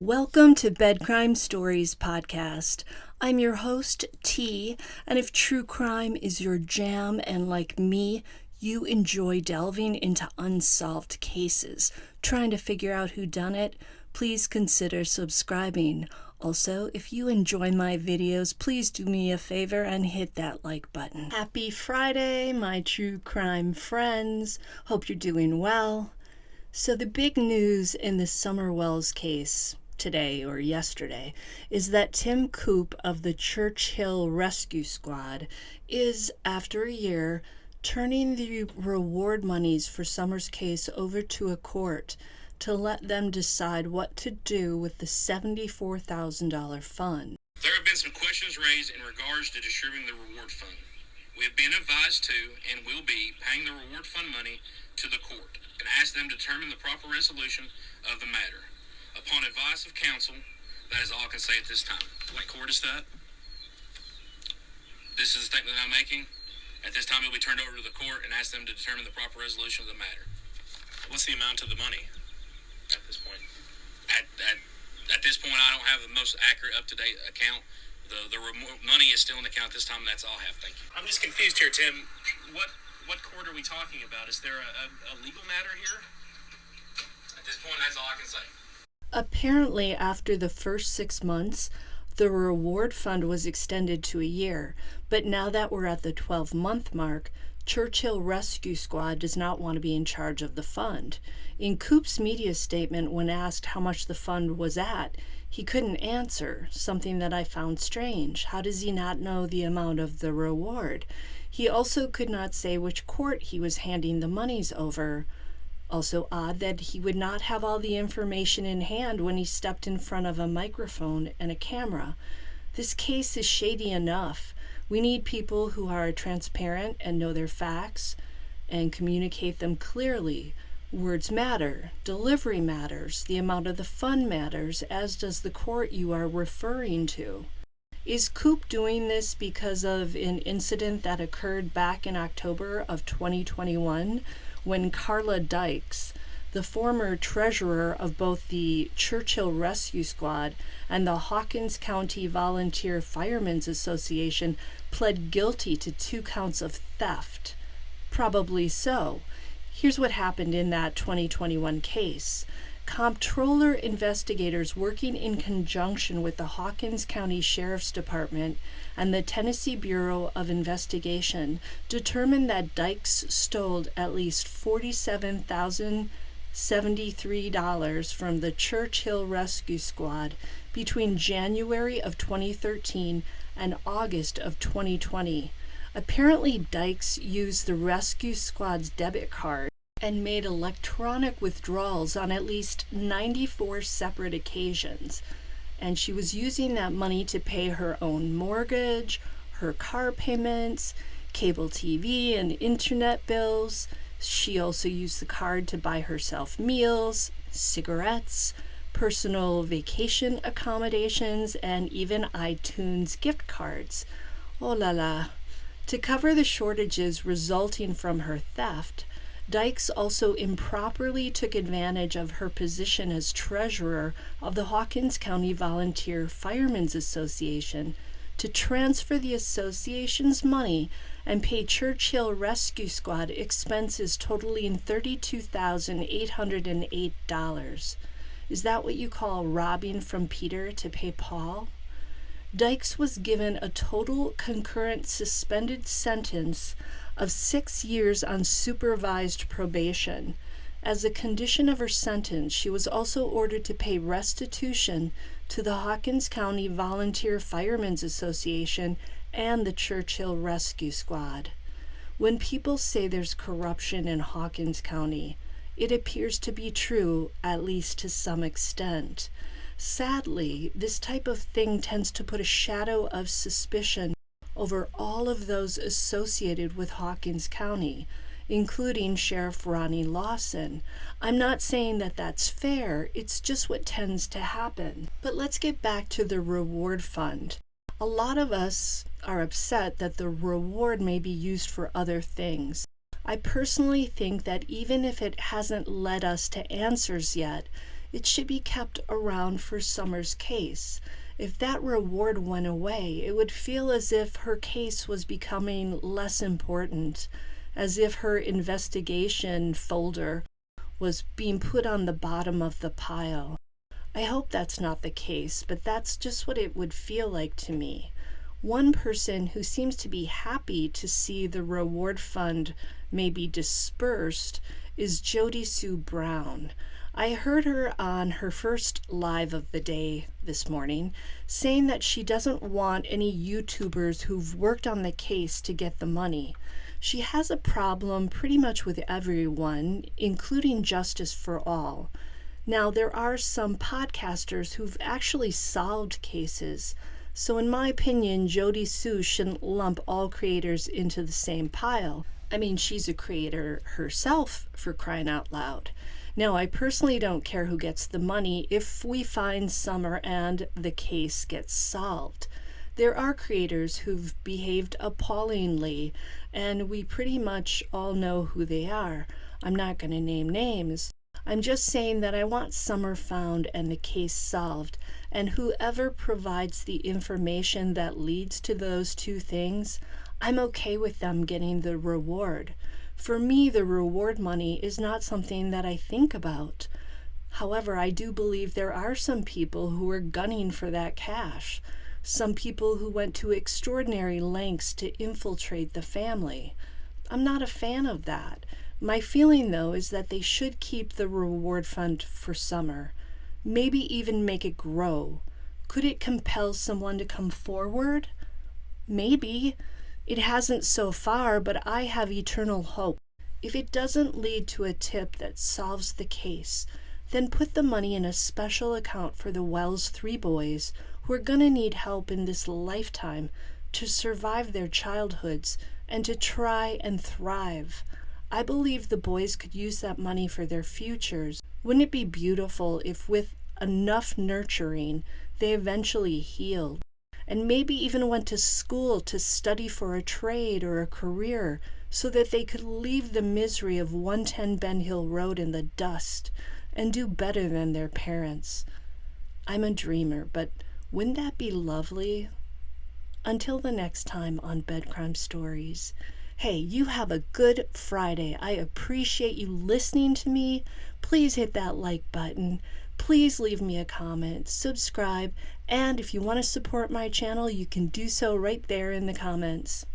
Welcome to Bed Crime Stories podcast. I'm your host, T, and if true crime is your jam and like me, you enjoy delving into unsolved cases, trying to figure out who done it, please consider subscribing. Also, if you enjoy my videos, please do me a favor and hit that like button. Happy Friday, my true crime friends. Hope you're doing well. So the big news in the Summerwells case today or yesterday is that Tim Coup of the Churchill Rescue Squad is, after a year, turning the reward monies for Summer's case over to a court to let them decide what to do with the $74,000 fund. There have been some questions raised in regards to distributing the reward fund. We have been advised to and will be paying the reward fund money to the court and ask them to determine the proper resolution of the matter. Upon advice of counsel, that is all I can say at this time. What court is that? This is the statement that I'm making. At this time, it will be turned over to the court and ask them to determine the proper resolution of the matter. What's the amount of the money at this point? At this point, I don't have the most accurate, up-to-date account. The money is still in the account this time, and that's all I have. Thank you. I'm just confused here, Tim. What court are we talking about? Is there a legal matter here? At this point, that's all I can say. Apparently, after the first 6 months, the reward fund was extended to a year, but now that we're at the 12-month mark, Churchill Rescue Squad does not want to be in charge of the fund. In Coup's media statement, when asked how much the fund was at, he couldn't answer, something that I found strange. How does he not know the amount of the reward? He also could not say which court he was handing the monies over. Also odd that he would not have all the information in hand when he stepped in front of a microphone and a camera. This case is shady enough. We need people who are transparent and know their facts and communicate them clearly. Words matter, delivery matters, the amount of the fund matters, as does the court you are referring to. Is Coup doing this because of an incident that occurred back in October of 2021 when Carla Dykes, the former treasurer of both the Churchill Rescue Squad and the Hawkins County Volunteer Firemen's Association, pled guilty to 2 counts of theft? Probably so. Here's what happened in that 2021 case. Comptroller investigators working in conjunction with the Hawkins County Sheriff's Department and the Tennessee Bureau of Investigation determined that Dykes stole at least $47,073 from the Churchill Rescue Squad between January of 2013 and August of 2020. Apparently, Dykes used the rescue squad's debit card and made electronic withdrawals on at least 94 separate occasions. And she was using that money to pay her own mortgage, her car payments, cable TV and internet bills. She also used the card to buy herself meals, cigarettes, personal vacation accommodations, and even iTunes gift cards. Oh la la. To cover the shortages resulting from her theft, Dykes also improperly took advantage of her position as treasurer of the Hawkins County Volunteer Firemen's Association to transfer the association's money and pay Churchill Rescue Squad expenses totaling $32,808. Is that what you call robbing from Peter to pay Paul? Dykes was given a total concurrent suspended sentence of 6 years on supervised probation. As a condition of her sentence, she was also ordered to pay restitution to the Hawkins County Volunteer Firemen's Association and the Churchill Rescue Squad. When people say there's corruption in Hawkins County, it appears to be true, at least to some extent. Sadly, this type of thing tends to put a shadow of suspicion over all of those associated with Hawkins County, including Sheriff Ronnie Lawson. I'm not saying that that's fair, it's just what tends to happen. But let's get back to the reward fund. A lot of us are upset that the reward may be used for other things. I personally think that even if it hasn't led us to answers yet, It should be kept around for Summer's case. If that reward went away, it would feel as if her case was becoming less important, as if her investigation folder was being put on the bottom of the pile. I hope that's not the case, but that's just what it would feel like to me. One person who seems to be happy to see the reward fund maybe dispersed is Jody Sue Brown. I heard her on her first live of the day this morning saying that she doesn't want any YouTubers who've worked on the case to get the money. She has a problem pretty much with everyone, including Justice for All. Now, there are some podcasters who've actually solved cases, so in my opinion, Jody Sue shouldn't lump all creators into the same pile. I mean, she's a creator herself, for crying out loud. Now, I personally don't care who gets the money if we find Summer and the case gets solved. There are creators who've behaved appallingly, and we pretty much all know who they are. I'm not going to name names. I'm just saying that I want Summer found and the case solved, and whoever provides the information that leads to those two things, I'm okay with them getting the reward. For me, the reward money is not something that I think about. However, I do believe there are some people who are gunning for that cash. Some people who went to extraordinary lengths to infiltrate the family. I'm not a fan of that. My feeling, though, is that they should keep the reward fund for Summer. Maybe even make it grow. Could it compel someone to come forward? Maybe. It hasn't so far, but I have eternal hope. If it doesn't lead to a tip that solves the case, then put the money in a special account for the Wells 3 boys who are going to need help in this lifetime to survive their childhoods and to try and thrive. I believe the boys could use that money for their futures. Wouldn't it be beautiful if with enough nurturing they eventually healed and maybe even went to school to study for a trade or a career so that they could leave the misery of 110 Ben Hill Road in the dust and do better than their parents? I'm a dreamer, but wouldn't that be lovely? Until the next time on Bed Crime Stories. Hey, you have a good Friday. I appreciate you listening to me. Please hit that like button. Please leave me a comment, subscribe, and if you want to support my channel, you can do so right there in the comments.